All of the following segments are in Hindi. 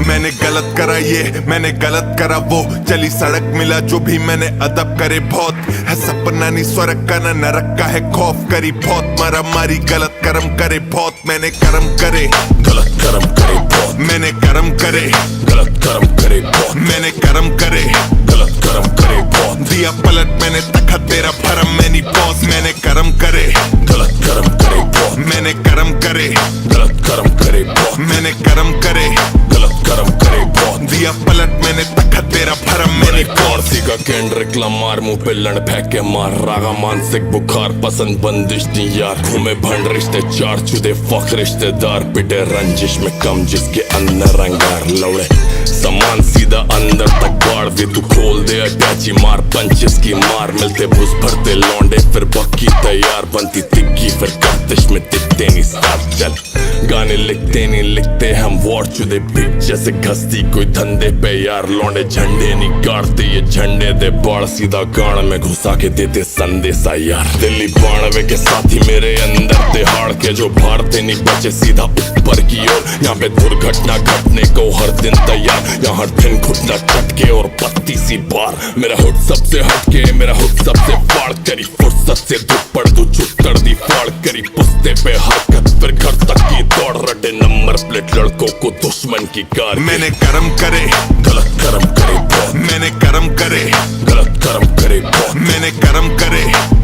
मैंने गलत करा ये, मैंने गलत करा वो, चली सड़क मिला जो भी मैंने अदब करे बहुत है सपना नहीं स्वर्ग का ना नरक का है खौफ करी बहुत मारा मारी गलत कर्म करे बहुत मैंने कर्म करे गलत कर्म करे बहुत मैंने कर्म करे गलत कर्म करे बहुत मैंने कर्म करे गलत कर्म करे बहुत दिया पलट मैंने तखत तेरा भरम मैंने बॉस मैंने कर्म करे गलत कर्म करे बहुत मैंने कर्म करे गलत कर्म करे बहुत मैंने कर्म करे गलत कर्म करे बहुत दिया पलट मैंने तखत तेरा भरम मैंने कौरसी का केंड्रिक लमार मुंह पे लड़ फेंक के मार रागा मानसिक बुखार पसंद बंदिश नहीं यार घूमे भंड रिश्ते चार चुदे फक रिश्तेदार पिटे रंजिश में कम जिसके अंदर रंगार लौड़े सामान सीधा अंदर तक बाढ़ दे तू खोल दे अटैची मार पंचेस की मार मिलते बुस भरते लौंडे फिर बक्की तैयार बनती तिक्की फिर कश्तिश में टिकते नहीं साथ चल गाने लिखते नहीं लिखते हम वॉर चुदे बिक जैसे घसती कोई धंधे पे यार लौंडे झंडे नहीं गाड़ते ये झंडे दे बाढ़ सीधा गाड़ में घुसा के देते संदेशा यार दिल्ली बाणवे के साथी मेरे अंदर तिहाड़ के जो भारते नहीं बचे सीधा ऊपर की ओर यहाँ पे दुर्घटना घटने को हर दिन तैयार यहाँ हर दिन घुटना चटके और पत्ती सी बार मेरा हुड सबसे हटके मेरा हुड सबसे फाड़ करी फुर्सत से दुपड़ दू चुट्टड़ दी फाड़ करी पुस्ते पे हरकत फिर घर तक की दौड़ रटे नंबर प्लेट लड़कों को दुश्मन की कार मैंने कर्म करे गलत कर्म करे बहुत मैंने कर्म करे गलत कर्म करे बहुत मैंने कर्म करे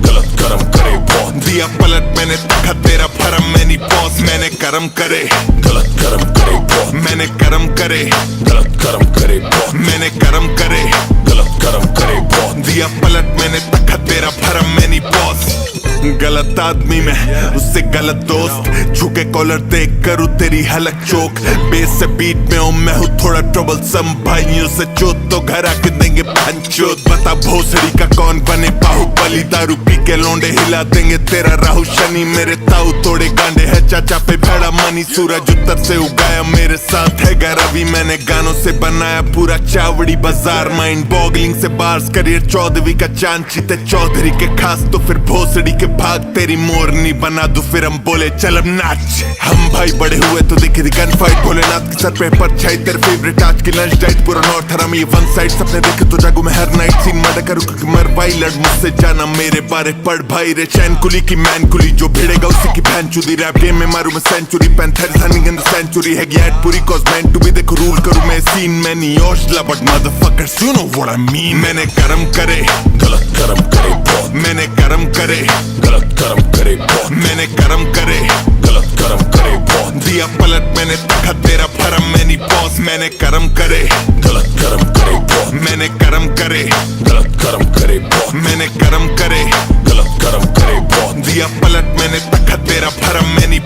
गलत कर्म करे बहुत दिया पलट मैंने तखत तेरा भरम मैंने बॉस मैंने कर्म करे गलत कर्म करे बहुत मैंने कर्म करे गलत कर्म करे बहुत मैंने कर्म करे गलत कर्म करे बहुत दिया पलट मैंने तखत तेरा भरम मैंने बॉस गलत आदमी में उससे गलत दोस्त झुके कॉलर देख करूँ तेरी हलक चोक बेस से बीट में हूँ मैं हूँ थोड़ा ट्रबल सम भाइयों से चोट तो घर आके देंगे पंचोत बता भोसड़ी का कौन बने बाहुबली दारू पी के लौंडे हिला देंगे तेरा राहु शनि मेरे ताऊ थोड़े गांडे है चाचा पे भेड़ा मनी सूरज उत्तर से उगाया मेरे साथ है रवि मैंने गानों से बनाया पूरा चावड़ी बाजार माइंड बॉगलिंग से बार्स करियर 14वीं का चांद चीते चौधरी के खास तो फिर भोसड़ी के भाग तेरी मोरनी बना दू फिर हम बोले चल अब नाच हम भाई बड़े हुए तो देखे गन फाइट भोलेनाथ के सर पे परछाई तेरे फेवरेट आज की लंच डाइट पूरा नॉर्थ हराम ये वन साइड सपने देखे तो जागू मैं हर नाइट सीन मर्डर करूँ क्योंकि मर भाई लड़ मुझसे जाना मेरे बारे पढ़ भाई रे चैन कुली की मैन कुली जो भिड़ेगा उसी की बहन चुदी रैप गेम में मारू मैं century panther running in the century है गैट पूरी कॉज मैन टू बी देखो रूल करूँ मैं सीन मैं नहीं योशला but motherfuckers you know what I mean मैंने कर्म करे गलत कर्म करे बहुत मैंने कर्म करे गलत कर्म करे बहुत मैंने कर्म करे गलत कर्म करे बहुत दिया पलट मैंने तखत तेरा भरम मैंने बॉस मैंने कर्म करे गलत कर्म करे बहुत मैंने कर्म करे गलत कर्म करे बहुत मैंने कर्म करे गलत कर्म करे बहुत दिया पलट मैंने तखत तेरा भरम मैंने